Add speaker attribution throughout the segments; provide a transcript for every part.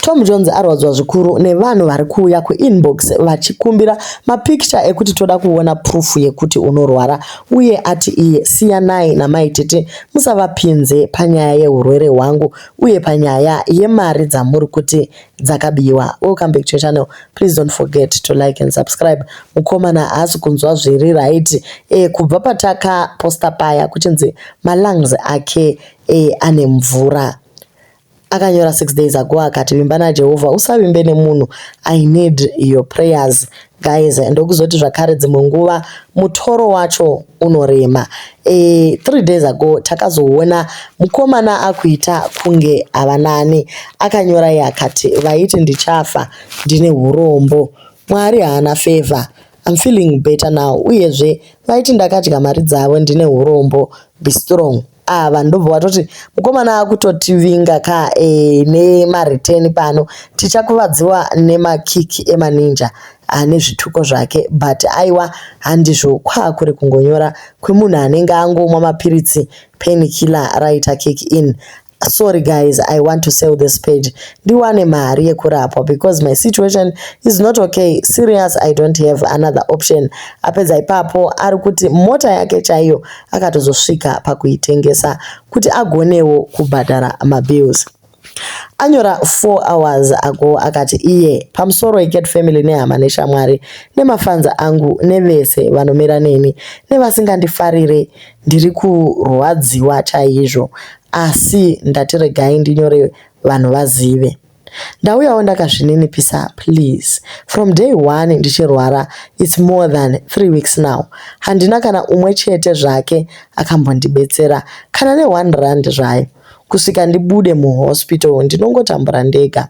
Speaker 1: Tom Jones arwadzwa zvikuru nevanhu vari kuuya kuinbox vachikumbira mapicture ekuti toda kuona proof yekuti unorwara uye ati iye siyanai namaitete musavapinze panyaya yeurwere hwangu uye panyaya yemari dzamuri kuti dzakabiwa. Welcome back to your channel. Please don't forget to like and subscribe. Mukomana haasi kunzwa zviri right kubva pataka posta paya kuchinzi malungs ake ane mvura. Akanyora 6 days ago akati vimba naJehovha usavimbe nemunhu, I need your prayers guys. Ndokuzoti zvakare dzimwe nguva mutoro wacho unorema. 3 days ago takazoona mukomana akuita kunge avanani, akanyora akati vaiti ndichafa ndine urombo, Mwari haana favor, I'm feeling better now. Uyezve vaiti ndakadya mari dzavo ndine urombo, be strong. Ava ndobva watoti mukomana akutotivinga ka nemari 10 pano tichakuvadziwa nemakiki emaninja nezvituko zvake, but aiwa handizvo kwakuri kungonyora kwemunhu anenge angomwa mapiritsi painkiller raita kick in. Sorry guys, I want to sell this page ndiwane mari yekurapwa because my situation is not okay. Serious, I don't have another option. Apedza ipapo ari kuti mota yake chaiyo akatozosvika pakuitengesa kuti agonewo kubhadhara mabills. Anyora 4 hours ago akati iye pamusoro iCat Family nehama neshamwari nemafanza angu nevese vanomira neni nevasingandifarire ndiri kurwadziwa chaizvo, asi ndati regai ndinyore vanhu vazive. Ndauyawo ndakazvininipisa please. From day 1 ndichirwara, it's more than 3 weeks now. Handina kana umwe chete zvake akambondibetsera kana ne1 rand zvayo kusvika ndibude muhospital ndinongotambura ndega.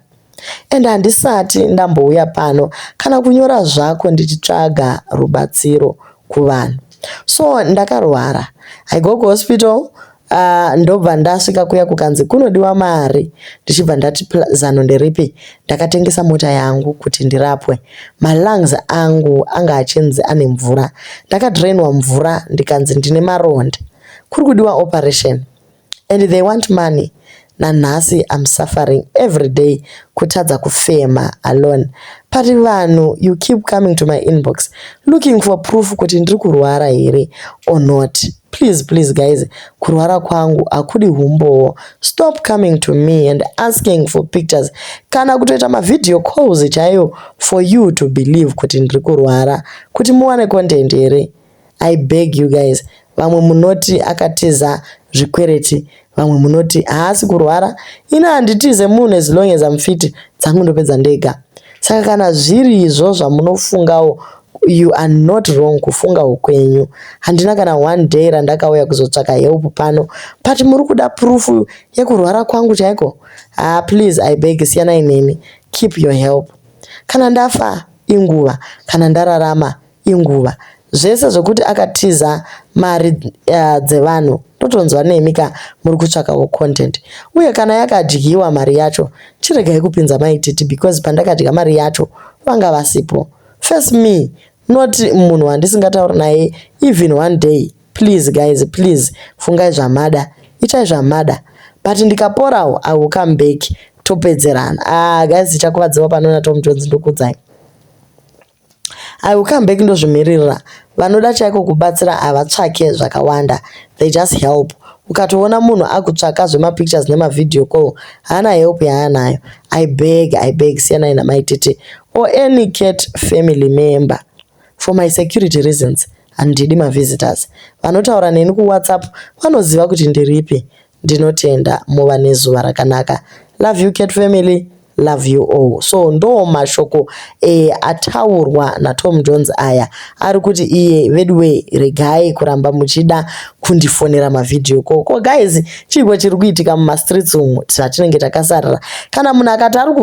Speaker 1: And handisati ndambouya pano kana kunyora zvako ndichitsvaga rubatsiro kuvanhu. So ndakarwara, I go kuhospital. Ndobva ndasvika kuya kukanzi kunodiwa mari, ndichibva ndati zano nderipi, ndakatengesa mota yangu kuti ndirapwe. Malungs angu anga achinzi ane mvura, ndakadrainwa mvura ndikanzi ndine maronda, kuri kudiwa operation and they want money. Nanhasi I'm suffering every day kutadza kufema alone. Pari vanhu, you keep coming to my inbox looking for proof kuti ndiri kurwara here or not. Please guys, kurwara kwangu akudi humbowo. Stop coming to me and asking for pictures kana kutoita mavideo calls chaiyo for you to believe kuti ndiri kurwara kuti muwane content here. I beg you guys. Vamwe munoti akatiza zvikwereti, vamwe munoti haasi kurwara. Ina handitize munhu as long as I'm fit, dzangu ndopedza ndega. Saka kana zviri izvo zvamunofungawo, you are not wrong kufunga ukwenyu. Handina kana one day randakauya kuzotsvaka help pano, but muri kuda proof yekurwara kwangu chaiko. Please, I beg, siyana ineni, keep your help. Kana ndafa inguva, kana ndararama inguva. Zvese zvokuti akatiza mari dzevanhu totonzwa nemika muri kutsvakawo content. Uye kana yakadyiwa mari yacho, chiregai kupinza maititi because pandakadya mari yacho vanga vasipo. First me, not munhu wandisingatauri naye even one day. Please guys, please, fungai zvamada, itai zvamada. But ndikaporawo, I will come back topedzerana. Guys, tichakuvadziwa panona Tom Jones ndokudzai. I will come back ndozvimirira. Vanoda chaiko kubatsira havatsvake zvakawanda. They just help. Ukatoona munhu akutsvaka zvemapictures nemavideo call, haana help yaanayo. I beg, siyanai namaitete or any Cat Family member. For my security reasons, handidi mavisitors. Vanotaura neni kuWhatsApp vanoziva kuti ndiripi. Ndinotenda muva nezuva rakanaka. Love you Cat Family. Love you all. So ndo mashoko ataurwa na Tom Jones aya ari kuti iye vedwe regai kuramba muchida kundifonera mavideo ko guys, chipo chiri kuitika muma streets umu tinenge takasarira. Kana munhu akati ari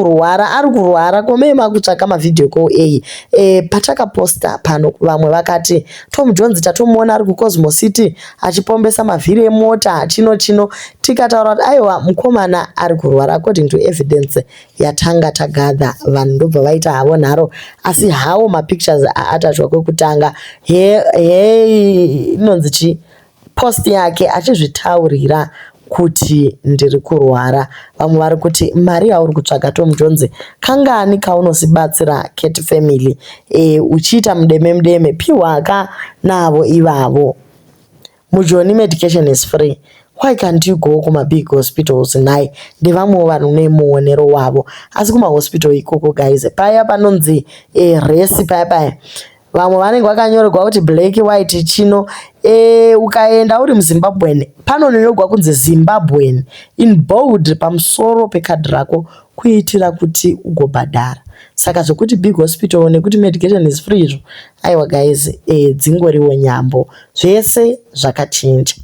Speaker 1: kurwara komema kutsvaka mavideo ko pataka posta pano vamwe vakati Tom Jones tatomuona ari kuCosmo City achipombesa mavhiri emota chino tikataura kuti aiwa mukomana ari kurwara according to evidence yatanga tagadha. Vanhu ndobva vaita havo nharo, asi hawo mapictures aatachwa kwekutanga inonzi chi post yake achizvitaurira kuti ndiri kurwara. Vamwe vari kuti mari yauri kutsvaga Tom Jones kangani kaunozibatsira Cat Family uchiita mudeme piwaka navo ivavo. Mujoni medication is free. Why can't you go kuma big hospitals nai? Ndivamwe vanhu nemuonero wavo. Asi kuma hospital ikoko guys, paya panonzi resi paya. Vamwe vanenge vakanyorerwa kuti black white chino ukaenda uri muZimbabwean panonyorerwa kunzi Zimbabwean in bold pamusoro pekadhi rako kuitira kuti ugobhadhara. Saka zvokuti big hospital nekuti medication is free izvo aiwa guys dzingoriwo nyambo. Zvese zvakachinja.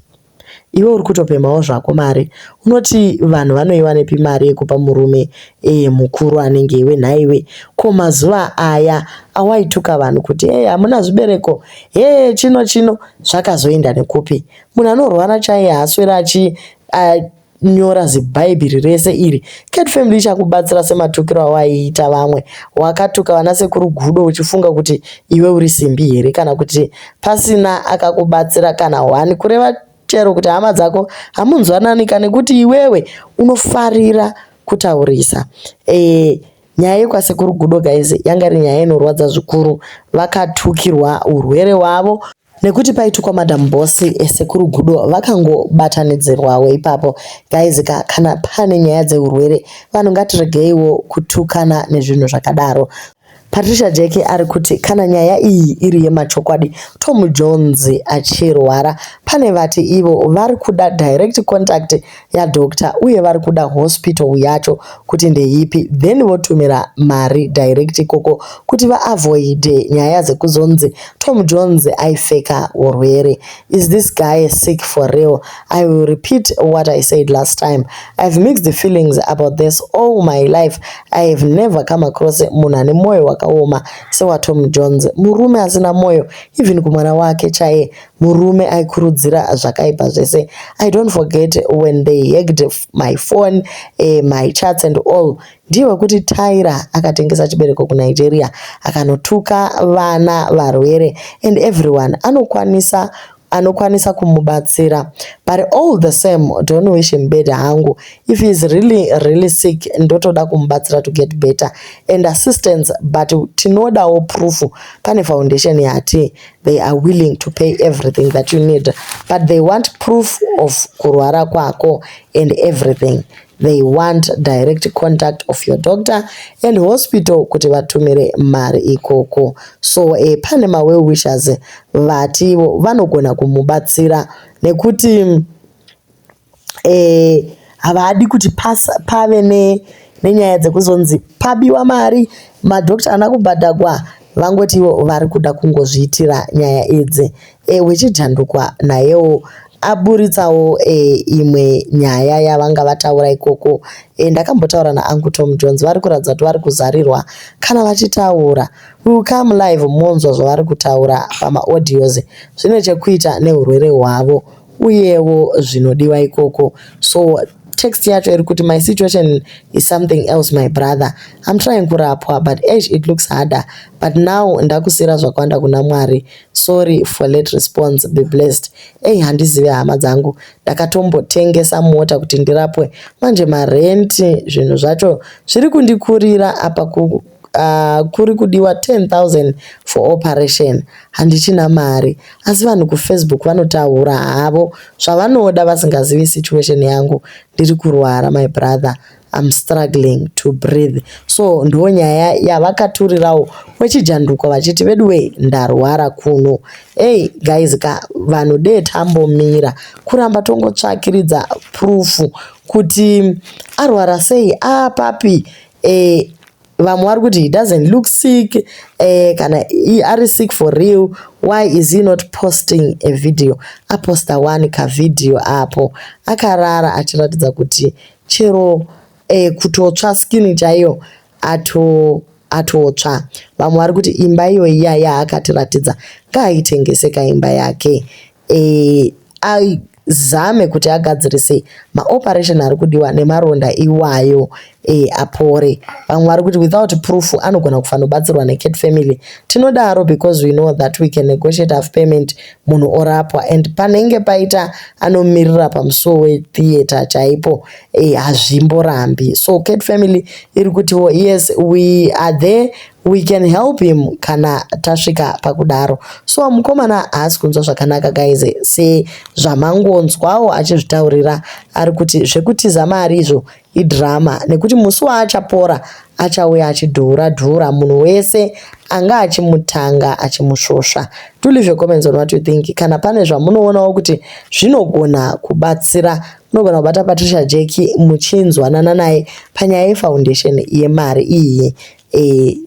Speaker 1: Iwe uri kutopemawo zvako mari. Unoti vanhu vanoiwa nepi mari yekupa murume mukuru anenge iwe nhaiwe. Ko mazuva aya awaituka vanhu kuti hamuna zvibereko chino zvakazoenda nekupi. Munhu anorwara chaiye haaswera nyora zibhaibheri rese iri. Cat Family ichakubatsira sematukiro awaiita vamwe. Wakatuka vana sekuru Gudo uchifunga kuti iwe uri simbi here kana kuti pasina akakubatsira kana wani, kureva chero kuti hama dzako hamunzwanani kana kuti iwewe unofarira kutaurisa. Nyaya yekwasekuru Gudo guys yanga iri nyaya inorwadza zvikuru. Vakatukirwa urwere hwavo nekuti paitukwa Madam Boss esekuru Gudo vakangobatanidzirwawo ipapo. Guys kana pane nyaya dzeurwere vanhu ngatiregeiwo kutukana nezvinhu zvakadaro. Patricia Jackie ari kuti kana nyaya iyi iri yemachokwadi Tom Jones achirwara pane vati ivo vari kuda direct contact yadoctor uye vari kuda hospital yacho kuti ndeipi, then votumira mari direct ikoko kuti vaavoid nyaya dzekuzonzi Tom Jones aifeka urwere. Is this guy sick for real? I will repeat what I said last time. I've mixed feelings about this all my life. I have never come across munhu ane moyo wakaoma sewa Tom Jones. Murume asina moyo even kumwana wake chaiye. Murume aikurudzira zvakaipa zvese. I don't forget when they hacked my phone, my chats and all. Ndiwe kuti Tyra akatengesa chibereko kuNigeria akanotuka vana varwere and everyone anokwanisa kumubatsira, but all the same don't wish him better hangu. If he is really sick ndotoda kumubatsira to get better and assistance, but tinodawo proof. Pane foundation yati they are willing to pay everything that you need, but they want proof of kurwara kwako and everything. They want direct contact of your doctor and hospital kuti vatumire mari ikoko. So pane ma well wishers vativo vanogona kumubatsira nekuti havadi kuti pave nenyaya dzekuzonzi pabiwa mari madhokta ana kubhadhakwa vangoti ivo vari kuda kungozviitira nyaya idzi. Wechidhandukwa nayewo aburitsawo imwe nyaya yavanga vataura ikoko. Ndakambotaura naangu Tom Jones vari kuratidza kuti vari kuzarirwa kana vachitaura. We will come live monzwa zvavari kutaura pamaaudios zvine chekuita neurwere hwavo uyewo zvinodiwa ikoko. So text yacho iri kuti my situation is something else my brother. I'm trying kurapwa but it looks harder, but now ndakusira zvakawanda kuna Mwari. Sorry for late response, be blessed. Handizive hama dzangu, ndakatombotengesa mota kuti ndirapwe manje marenti zvinhu zvacho zviri kundikurira apa kuri kudiwa 10,000 for operation. Handichina mari. Asi vanhu kuFacebook vanotaura havo zvavanoda vasingazivi situation yangu. Ndiri kurwara my brother, I'm struggling to breathe. So ndo nyaya yavakaturirawo wechidhandukwa vachiti veduwe ndarwara kuno. Guys vanhu tambomira kuramba tongotsvakiridza proof kuti arwara sei papi. Vamwe vari kuti he doesn't look sick, kana ari sick for real. Why is he not posting a video? Aposta one ka video apo akarara achiratidza kuti chero kutotsva skin chaiyo atotsva. Vamwe vari kuti imba iyo iya akatiratidza ngaaitengeseka imba yake, azame kuti agadzirise maoperation ari kudiwa nemaronda iwayo. apore. Vamwe vari kuti without proof anogona kufanobatsirwa neCat Family. Tinodaro because we know that we can negotiate half payment munhu orapwa, and panenge paita anomirira pamusuwo wetheatre chaipo hazvimborambi. So Cat Family iri kuti yes, we are there, we can help him kana tasvika pakudaro. So mukomana haasi kunzwa zvakanaka guys, sezvamangonzwawo achizvitaurira ari kuti zvekutiza mari izvo idrama, nekuti musi waachapora achauya achidhura munhu wese anga achimutanga achimusvosva. Do leave your comments on what you think. Kana pane zvamunoonawo kuti zvinogona kubatsira, munogona kubata Patricia Jackie muchinzwanana naye panyaya yefoundation yemari iyi,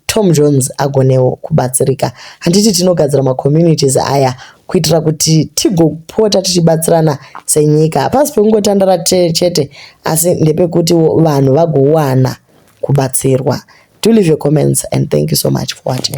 Speaker 1: Tom Jones agonewo kubatsirika. Handiti tinogadzira macommunities aya kuitira kuti tigopota tichibatsirana senyika, hapasi pekungotandara chete, asi ndepekuti vanhu vagowana kubatsirwa. Do leave your comments and thank you so much for watching.